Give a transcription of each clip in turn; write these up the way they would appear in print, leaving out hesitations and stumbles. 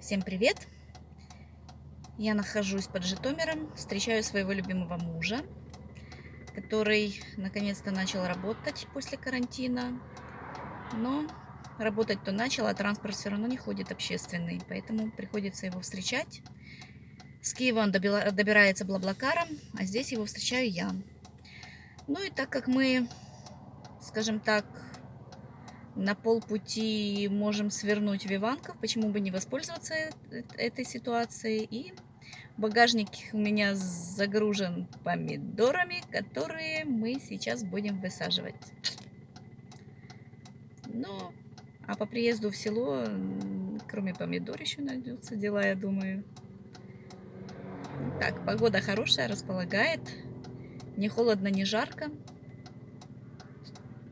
Всем привет! Я нахожусь под Житомиром, встречаю своего любимого мужа, который наконец-то начал работать после карантина. Но работать-то начал, а транспорт все равно не ходит общественный, поэтому приходится его встречать. С Киева он добирается Блаблакаром, а здесь его встречаю я. Ну и так как мы, скажем так, на полпути можем свернуть в Иванков, почему бы не воспользоваться этой ситуацией. И багажник у меня загружен помидорами, которые мы сейчас будем высаживать. Ну, а по приезду в село, кроме помидор, еще найдутся дела, я думаю. Так, погода хорошая, располагает. Не холодно, не жарко.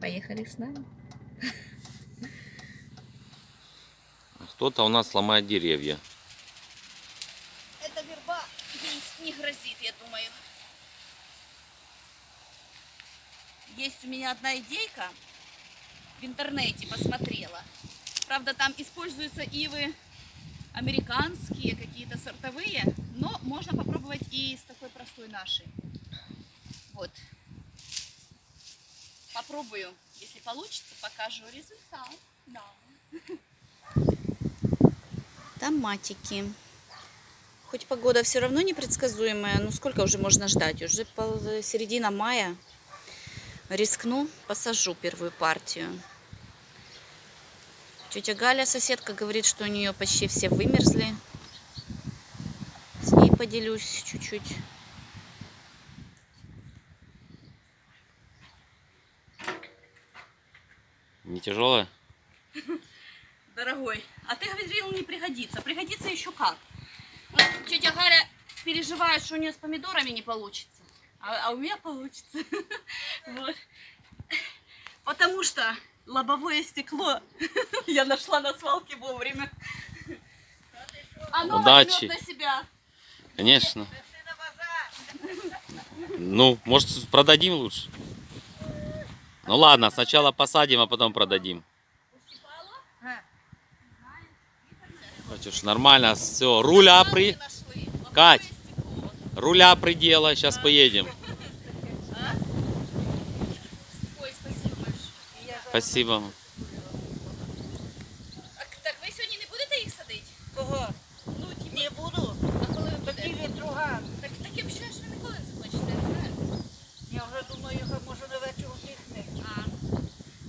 Поехали с нами. Кто-то у нас ломает деревья. Эта верба не грозит, я думаю. Есть у меня одна идейка. В интернете посмотрела. Правда, там используются ивы американские, какие-то сортовые. Но можно попробовать и из такой простой нашей. Вот. Попробую. Если получится, покажу результат. Да. Томатики. Хоть погода все равно непредсказуемая, но сколько уже можно ждать? Уже середина мая. Рискну, посажу первую партию. Тетя Галя, соседка, говорит, что у нее почти все вымерзли. С ней поделюсь чуть-чуть. Не тяжелая? Дорогой, а ты говорил, не пригодится. Пригодится еще как. Вот тетя Галя переживает, что у нее с помидорами не получится. А у меня получится. Вот. Потому что лобовое стекло я нашла на свалке вовремя. Оно Удачи. возьмет на себя. Конечно. Ну, может, продадим лучше? Ну ладно, сначала посадим, а потом продадим. Хочешь, нормально, все. Руля при... Кать, руля предела, сейчас поедем. Ой, спасибо большое. Спасибо. Так ви сьогодні не будете їх садити? Кого? Ну, типу, Не буду. а коли ви Такі будете? вітруга. Так таке вчора, що ви ніколи не захочете, я знаю. Я вже думаю, що може на вечір утихне. А,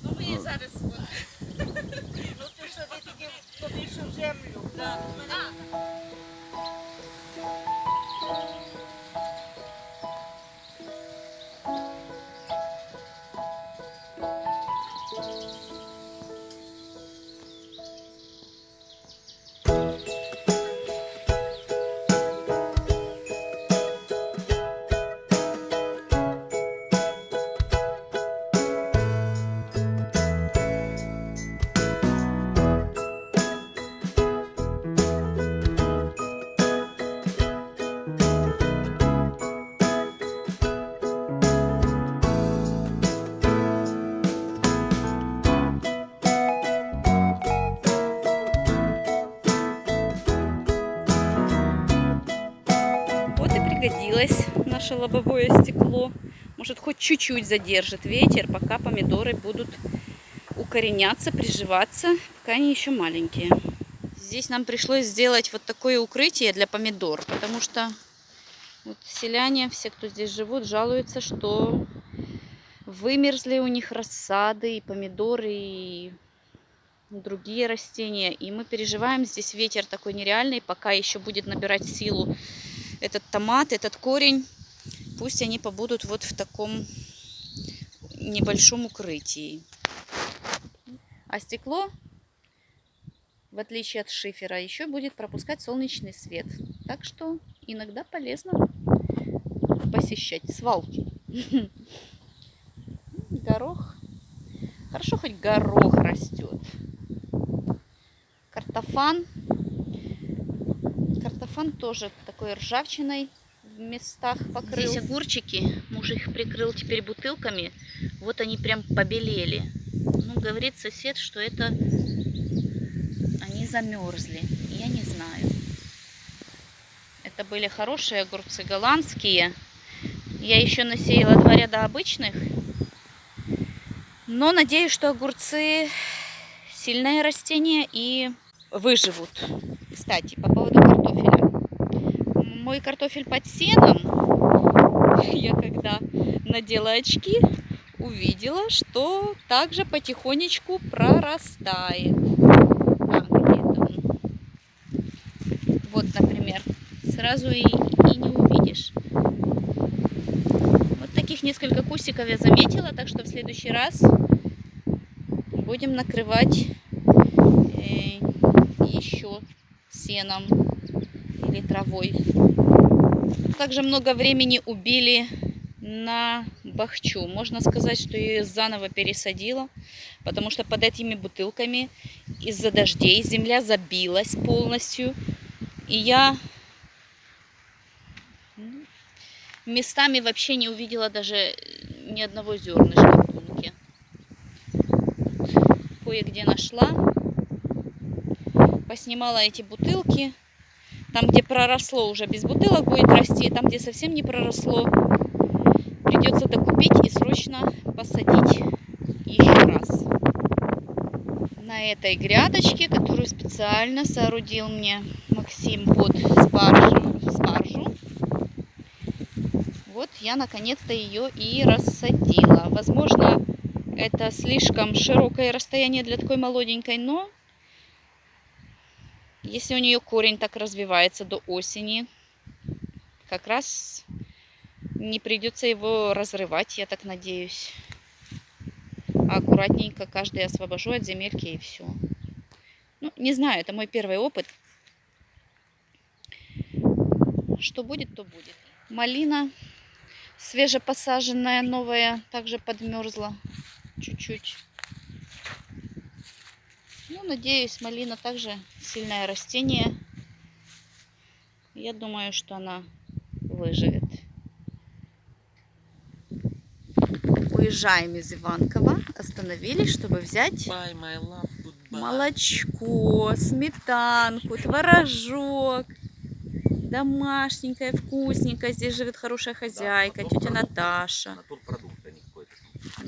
ну ми зараз... от. Ну ти сади тільки побільше в землю. Да. А, вот и пригодилось наше лобовое стекло. Может, хоть чуть-чуть задержит ветер, пока помидоры будут укореняться, приживаться, пока они еще маленькие. Здесь нам пришлось сделать вот такое укрытие для помидор, потому что вот селяне, все, кто здесь живут, жалуются, что вымерзли у них рассады и помидоры, и другие растения. И мы переживаем, здесь ветер такой нереальный, пока еще будет набирать силу этот томат, этот корень. Пусть они побудут вот в таком небольшом укрытии. А стекло, в отличие от шифера, еще будет пропускать солнечный свет. Так что иногда полезно посещать свалки. Горох. Хорошо, хоть горох растет. Картофан. Картофан тоже такой ржавчиной в местах покрылся. Здесь огурчики. Муж их прикрыл теперь бутылками. Вот они прям побелели. Ну, говорит сосед, что это они замерзли. Я не знаю. Это были хорошие огурцы голландские. Я еще насеяла 2 ряда обычных. Но надеюсь, что огурцы сильное растение и выживут. Кстати, по поводу картофеля. Мой картофель под сеном, я когда надела очки, увидела, что также потихонечку прорастает. Где-то он. Вот, например, сразу и не увидишь. Вот таких несколько кустиков я заметила, так что в следующий раз будем накрывать еще сеном или травой. Также много времени убили на бахчу. Можно сказать, что я ее заново пересадила, потому что под этими бутылками из-за дождей земля забилась полностью. И я местами вообще не увидела даже ни одного зернышка в бутылке. Кое-где нашла. Поснимала эти бутылки. Там, где проросло, уже без бутылок будет расти. Там, где совсем не проросло, придется докупить и срочно посадить еще раз. На этой грядочке, которую специально соорудил мне Максим под спаржу, вот я наконец-то ее и рассадила. Возможно, это слишком широкое расстояние для такой молоденькой, но если у нее корень так развивается до осени, как раз не придется его разрывать, я так надеюсь. А аккуратненько каждый освобожу от земельки и все. Ну, не знаю, это мой первый опыт. Что будет, то будет. Малина свежепосаженная, новая, также подмерзла чуть-чуть. Ну, надеюсь, малина также сильное растение. Я думаю, что она выживет. Уезжаем из Иванкова. Остановились, чтобы взять молочко, сметанку, творожок. Домашненькое, вкусненькое. Здесь живет хорошая хозяйка, тетя Наташа. Натурпродукт, а не какой-то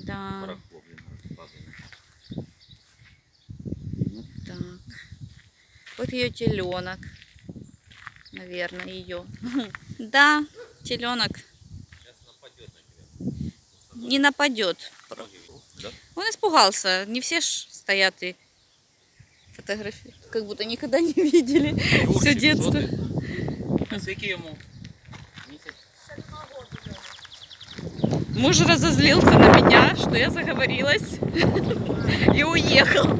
Да. барахло, Вот так. Вот ее теленок. Наверное, ее. Да, теленок. Не нападет. Он испугался. Не все ж стоят и фотографируют. Как будто никогда не видели. Все детство. Скільки йому? Муж разозлился на меня, что я заговорилась и уехал.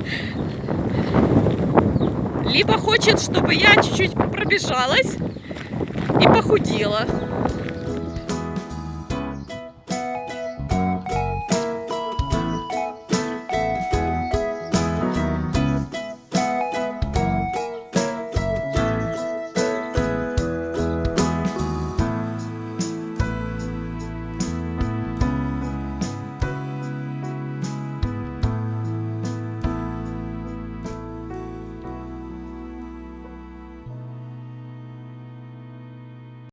Либо хочет, чтобы я чуть-чуть пробежалась и похудела.